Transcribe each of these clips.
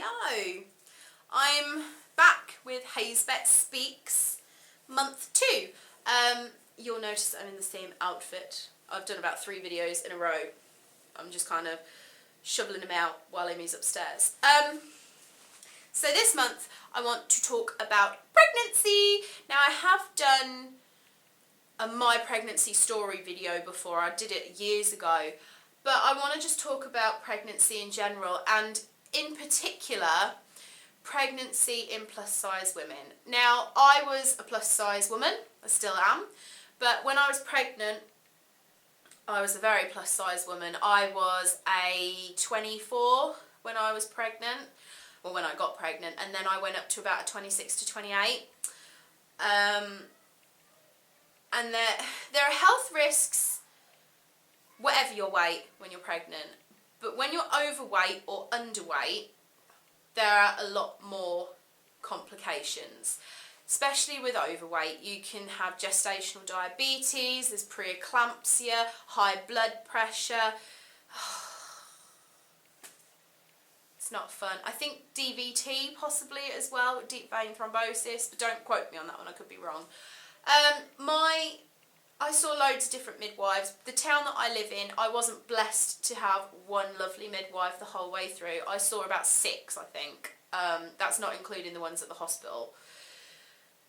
Yo! I'm back with Hayzbetts Speaks month 2. You'll notice I'm in the same outfit. I've done about 3 videos in a row. I'm just kind of shoveling them out while Amy's upstairs. So this month I want to talk about pregnancy. Now I have done a my pregnancy story video before. I did it years ago. But I want to just talk about pregnancy in general, and in particular, pregnancy in plus size women. Now, I was a plus size woman, I still am, but when I was pregnant, I was a very plus size woman. I was a 24 when I was pregnant, or when I got pregnant, and then I went up to about a 26 to 28. And there are health risks whatever your weight when you're pregnant, but when you're overweight or underweight, there are a lot more complications. Especially with overweight, you can have gestational diabetes, there's preeclampsia, high blood pressure. It's not fun. I think DVT possibly as well, deep vein thrombosis, but don't quote me on that one, I could be wrong. I saw loads of different midwives. The town that I live in, I wasn't blessed to have one lovely midwife the whole way through. I saw about 6, I think. That's not including the ones at the hospital.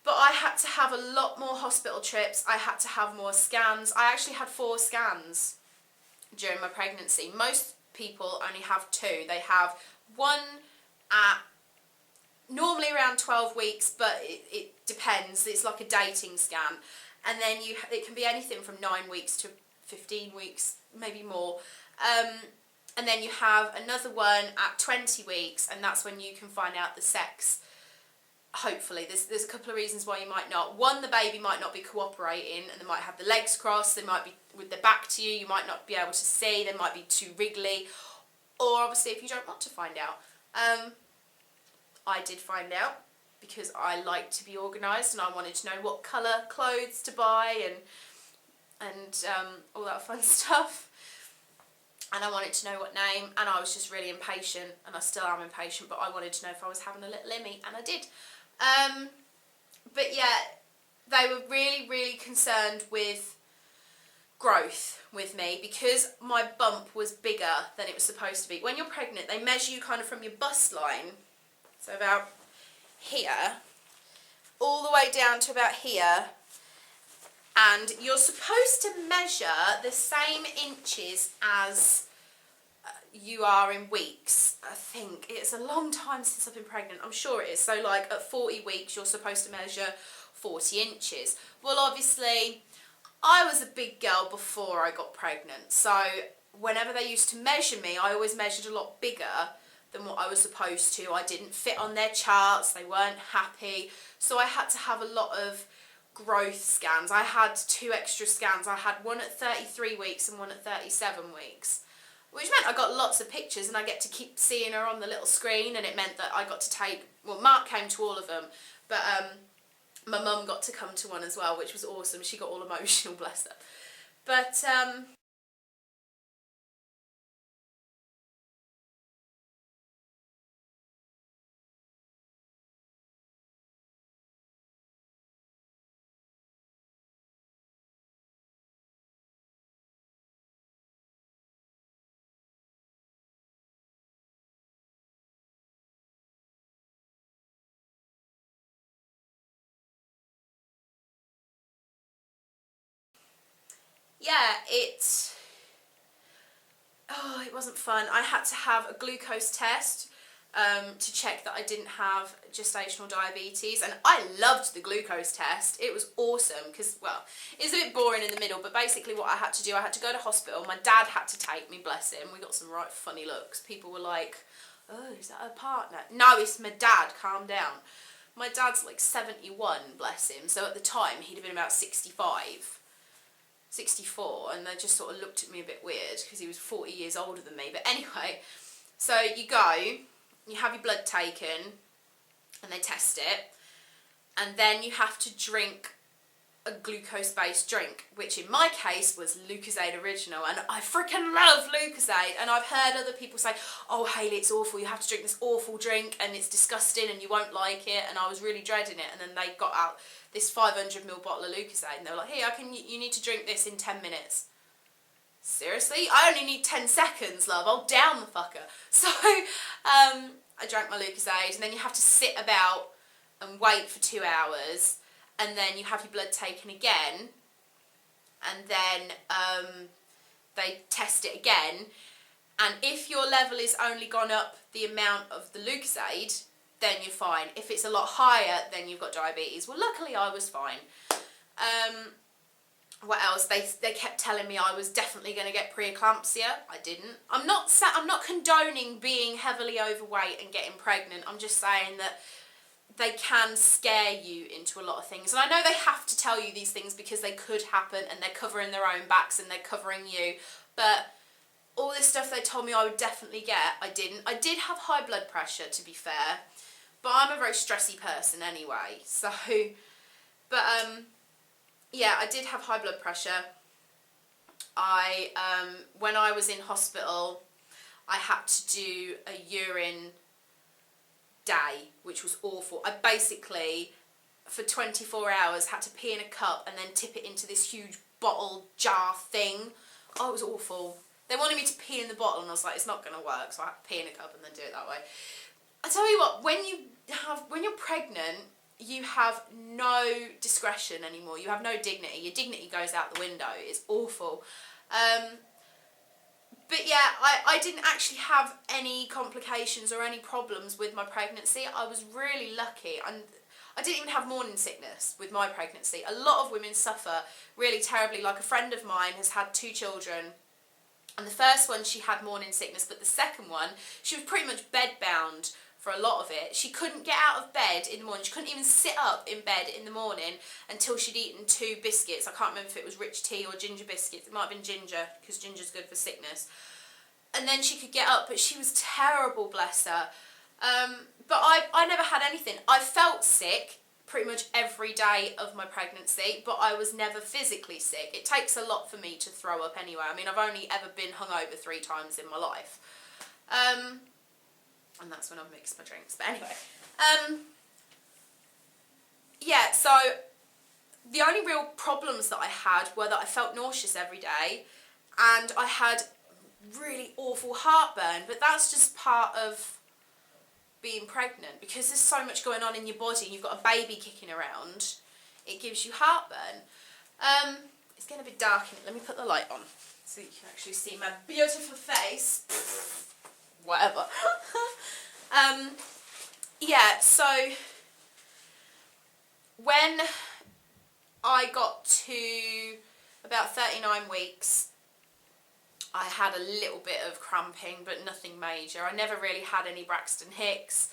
But I had to have a lot more hospital trips. I had to have more scans. I actually had 4 scans during my pregnancy. Most people only have 2. They have one at normally around 12 weeks, but it depends. It's like a dating scan. And then it can be anything from 9 weeks to 15 weeks, maybe more. And then you have another one at 20 weeks, and that's when you can find out the sex. Hopefully, there's a couple of reasons why you might not. One, the baby might not be cooperating, and they might have the legs crossed. They might be with their back to you. You might not be able to see. They might be too wriggly. Or obviously, if you don't want to find out. I did find out, because I like to be organised and I wanted to know what colour clothes to buy and all that fun stuff. And I wanted to know what name, and I was just really impatient, and I still am impatient, but I wanted to know if I was having a little Emmy, and I did. But yeah, they were really, really concerned with growth with me, because my bump was bigger than it was supposed to be. When you're pregnant, they measure you kind of from your bust line, so about here, all the way down to about here, and you're supposed to measure the same inches as you are in weeks. I think it's a long time since I've been pregnant. I'm sure it is. So like at 40 weeks you're supposed to measure 40 inches. Well, obviously I was a big girl before I got pregnant, so whenever they used to measure me, I always measured a lot bigger than what I was supposed to. I didn't fit on their charts, they weren't happy, so I had to have a lot of growth scans. I had 2 extra scans. I had one at 33 weeks and one at 37 weeks, which meant I got lots of pictures and I get to keep seeing her on the little screen, and it meant that I got to take, well, Mark came to all of them, but my mum got to come to one as well, which was awesome. She got all emotional, bless her. But yeah, it wasn't fun. I had to have a glucose test to check that I didn't have gestational diabetes, and I loved the glucose test. It was awesome because, well, it was a bit boring in the middle, but basically what I had to do, I had to go to hospital. My dad had to take me, bless him. We got some right funny looks. People were like, oh, is that a partner? No, it's my dad, calm down. My dad's like 71, bless him, so at the time he'd have been about 65. 64, and they just sort of looked at me a bit weird because he was 40 years older than me. But anyway, so you go, you have your blood taken and they test it, and then you have to drink a glucose-based drink, which in my case was Lucozade Original, and I freaking love Lucozade, and I've heard other people say, oh Hayley, it's awful, you have to drink this awful drink and it's disgusting and you won't like it, and I was really dreading it, and then they got out this 500ml bottle of Lucozade and they were like, here, you need to drink this in 10 minutes. Seriously? I only need 10 seconds, love, I'll down the fucker. So I drank my Lucozade, and then you have to sit about and wait for 2 hours, and then you have your blood taken again, and then they test it again, and if your level is only gone up the amount of the Lucozade, then you're fine. If it's a lot higher, then you've got diabetes. Well, luckily I was fine. What else? They kept telling me I was definitely going to get preeclampsia. I didn't. I'm not condoning being heavily overweight and getting pregnant. I'm just saying that they can scare you into a lot of things. And I know they have to tell you these things because they could happen, and they're covering their own backs and they're covering you. But all this stuff they told me I would definitely get, I didn't. I did have high blood pressure, to be fair, but I'm a very stressy person anyway. So, but yeah, I did have high blood pressure. When I was in hospital, I had to do a urine day, which was awful. I basically, for 24 hours, had to pee in a cup and then tip it into this huge bottle jar thing. Oh, it was awful. They wanted me to pee in the bottle, and I was like, it's not going to work, so I had to pee in a cup and then do it that way. I tell you what, when you're pregnant, you have no discretion anymore. You have no dignity. Your dignity goes out the window. It's awful. But yeah, I didn't actually have any complications or any problems with my pregnancy. I was really lucky, and I didn't even have morning sickness with my pregnancy. A lot of women suffer really terribly. Like, a friend of mine has had 2 children, and the first one she had morning sickness, but the second one she was pretty much bedbound for a lot of it. She couldn't get out of bed in the morning. She couldn't even sit up in bed in the morning until she'd eaten 2 biscuits. I can't remember if it was rich tea or ginger biscuits. It might have been ginger, because ginger's good for sickness. And then she could get up, but she was terrible, bless her. But I never had anything. I felt sick pretty much every day of my pregnancy, but I was never physically sick. It takes a lot for me to throw up anyway. I mean, I've only ever been hungover 3 times in my life. And that's when I've mixed my drinks. But anyway. Yeah, so the only real problems that I had were that I felt nauseous every day, and I had really awful heartburn, but that's just part of being pregnant, because there's so much going on in your body and you've got a baby kicking around. It gives you heartburn. It's getting a bit dark in it. Let me put the light on so you can actually see my beautiful face. Whatever. Yeah, so when I got to about 39 weeks, I had a little bit of cramping, but nothing major. I never really had any Braxton Hicks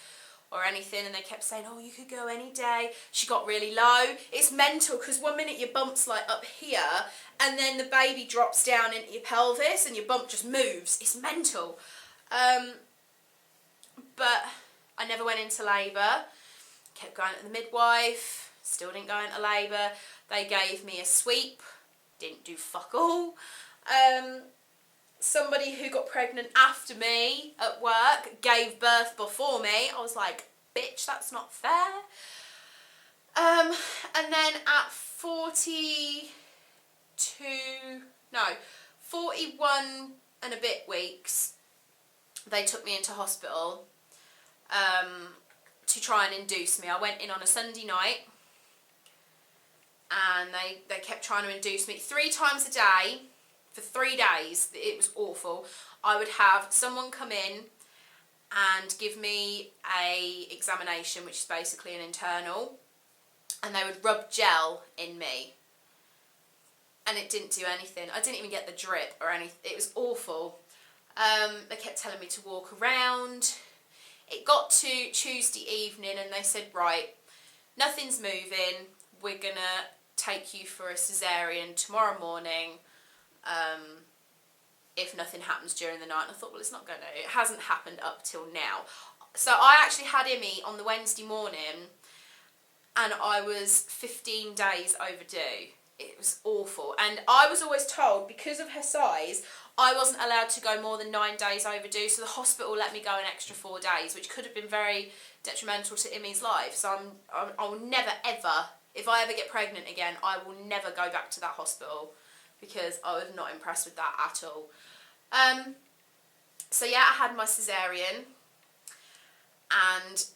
or anything, and they kept saying, oh, you could go any day. She got really low. It's mental, because one minute your bump's like up here, and then the baby drops down into your pelvis and your bump just moves. It's mental. But I never went into labour. Kept going to the midwife, still didn't go into labour. They gave me a sweep, didn't do fuck all. Somebody who got pregnant after me at work gave birth before me. I was like, bitch, that's not fair. And then at 41 and a bit weeks, they took me into hospital to try and induce me. I went in on a Sunday night, and they kept trying to induce me 3 times a day for 3 days. It was awful. I would have someone come in and give me a examination, which is basically an internal, and they would rub gel in me, and it didn't do anything. I didn't even get the drip or anything. It was awful. They kept telling me to walk around. It got to Tuesday evening, and they said, right, nothing's moving. We're gonna take you for a cesarean tomorrow morning. If nothing happens during the night. And I thought, well, it's not going to. It hasn't happened up till now. So I actually had Imi on the Wednesday morning, and I was 15 days overdue. It was awful. And I was always told, because of her size, I wasn't allowed to go more than 9 days overdue, so the hospital let me go an extra 4 days, which could have been very detrimental to Imi's life. So I will never ever, if I ever get pregnant again, I will never go back to that hospital, because I was not impressed with that at all. So yeah, I had my cesarean, and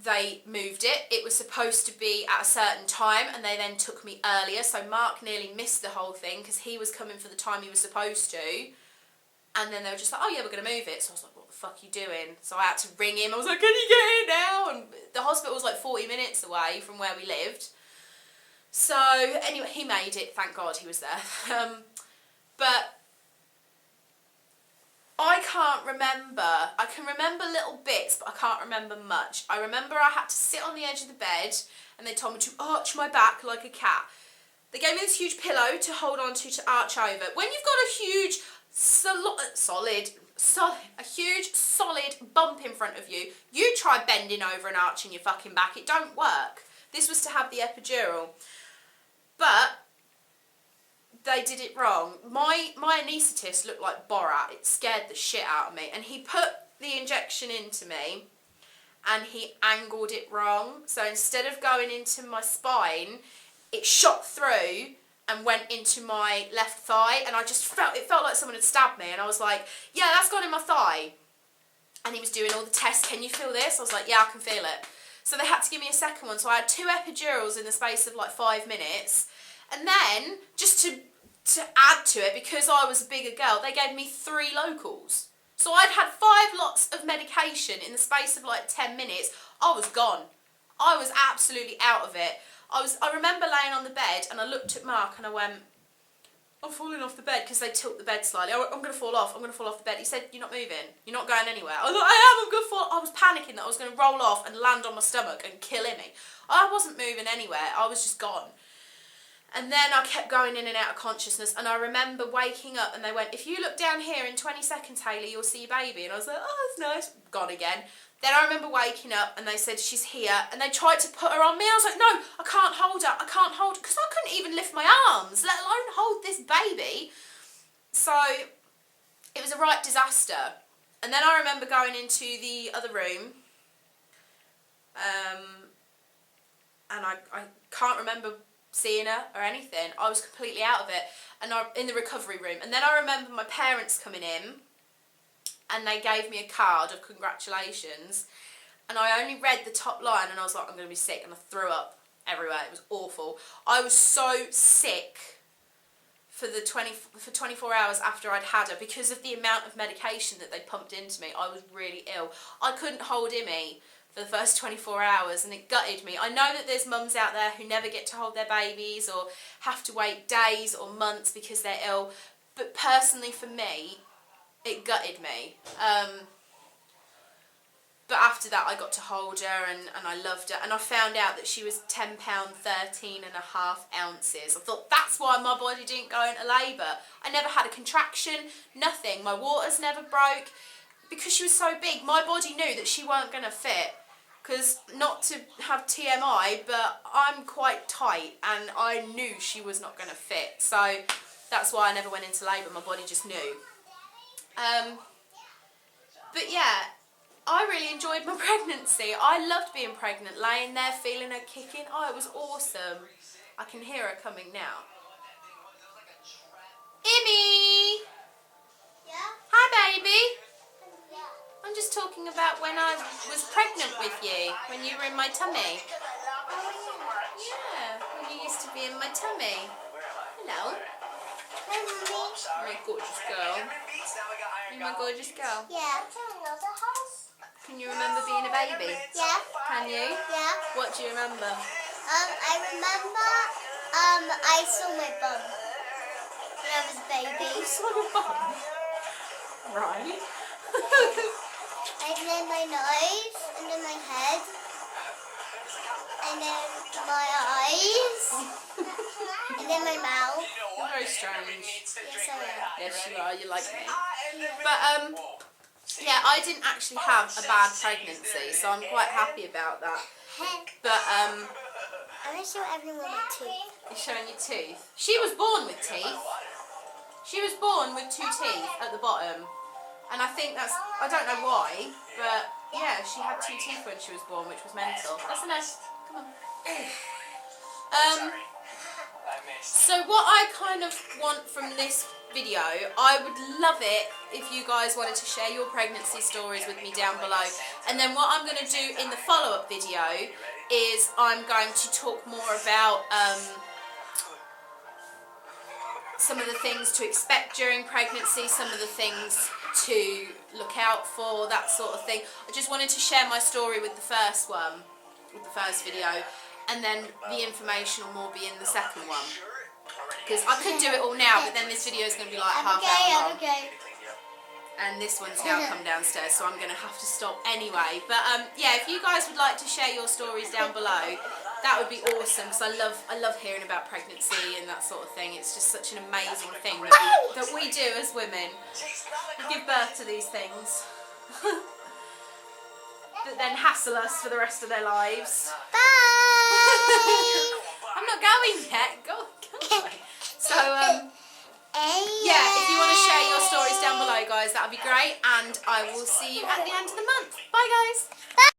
they moved it. It was supposed to be at a certain time, and they then took me earlier, so Mark nearly missed the whole thing because he was coming for the time he was supposed to, and then they were just like, oh yeah, we're going to move it. So I was like, what the fuck are you doing? So I had to ring him. I was like, can you get here now? And the hospital was like 40 minutes away from where we lived. So anyway, he made it, thank God he was there. But I can't remember. I can remember little bits, but I can't remember much. I remember I had to sit on the edge of the bed, and they told me to arch my back like a cat. They gave me this huge pillow to hold on to arch over. When you've got a huge, solid bump in front of you, you try bending over and arching your fucking back. It don't work. This was to have the epidural. But they did it wrong. My anaesthetist looked like Borat. It scared the shit out of me. And he put the injection into me, and he angled it wrong. So instead of going into my spine, it shot through and went into my left thigh. And I just felt, it felt like someone had stabbed me. And I was like, yeah, that's gone in my thigh. And he was doing all the tests. Can you feel this? I was like, yeah, I can feel it. So they had to give me a second one. So I had 2 epidurals in the space of like 5 minutes. And then, just to add to it, because I was a bigger girl, they gave me 3 locals. So I'd had 5 lots of medication in the space of like 10 minutes. I was gone. I was absolutely out of it. I remember laying on the bed, and I looked at Mark and I went, I'm falling off the bed, because they tilt the bed slightly. I went, I'm going to fall off. I'm going to fall off the bed. He said, you're not moving. You're not going anywhere. I was like, I'm going to fall. I was panicking that I was going to roll off and land on my stomach and kill Imi. I wasn't moving anywhere. I was just gone. And then I kept going in and out of consciousness, and I remember waking up and they went, if you look down here in 20 seconds, Hayley, you'll see your baby. And I was like, oh, that's nice. Gone again. Then I remember waking up and they said, she's here. And they tried to put her on me. I was like, no, I can't hold her. I can't hold her. Because I couldn't even lift my arms, let alone hold this baby. So it was a right disaster. And then I remember going into the other room. And I can't remember seeing her or anything. I was completely out of it, and in the recovery room. And then I remember my parents coming in, and they gave me a card of congratulations, and I only read the top line, and I was like, I'm going to be sick, and I threw up everywhere. It was awful. I was so sick for 24 hours after I'd had her, because of the amount of medication that they pumped into me. I was really ill. I couldn't hold Imi for the first 24 hours, and it gutted me. I know that there's mums out there who never get to hold their babies or have to wait days or months because they're ill, but personally for me, it gutted me. But after that, I got to hold her, and I loved her, and I found out that she was £10, 13 and a half ounces. I thought, that's why my body didn't go into labour. I never had a contraction, nothing. My waters never broke, because she was so big. My body knew that she weren't going to fit. Because, not to have TMI, but I'm quite tight, and I knew she was not going to fit. So that's why I never went into labour. My body just knew. But yeah, I really enjoyed my pregnancy. I loved being pregnant, laying there, feeling her kicking. Oh, it was awesome. I can hear her coming now. Imi! Yeah? Hi, baby. Yeah. I'm just talking about when I was pregnant with you, when you were in my tummy. Yeah, when you used to be in my tummy. Hello. Hi, Mommy. My gorgeous girl. You're my gorgeous girl. Yeah. Can you remember being a baby? Yeah. Can you? Yeah. What do you remember? I remember, I saw my bum when I was a baby. You saw your bum? Right. And then my nose, and then my head, and then my eyes, and then my mouth. You're very strange. Yes, I am. Yes, you are. You like me. But, yeah, I didn't actually have a bad pregnancy, so I'm quite happy about that. But I'm going to show everyone my teeth. you're showing your teeth. She was born with teeth. She was born with 2 teeth at the bottom. And I think that's, I don't know why, but yeah, she had 2 teeth when she was born, which was mental. That's a nice, come on. So what I kind of want from this video, I would love it if you guys wanted to share your pregnancy stories with me down below. And then what I'm going to do in the follow-up video is I'm going to talk more about some of the things to expect during pregnancy, some of the things to look out for, that sort of thing. I just wanted to share my story with the first one, with the first video, and then the information will more be in the second one. Because I could do it all now, but then this video is going to be like half hour long. And this one's now come downstairs, so I'm going to have to stop anyway. But yeah, if you guys would like to share your stories down below, that would be awesome, because I love hearing about pregnancy and that sort of thing. It's just such an amazing thing that we do as women. We give birth to these things that then hassle us for the rest of their lives. Bye! I'm not going yet. Go away. So yeah, if you want to share your stories down below, guys, that would be great. And I will see you at the end of the month. Bye, guys.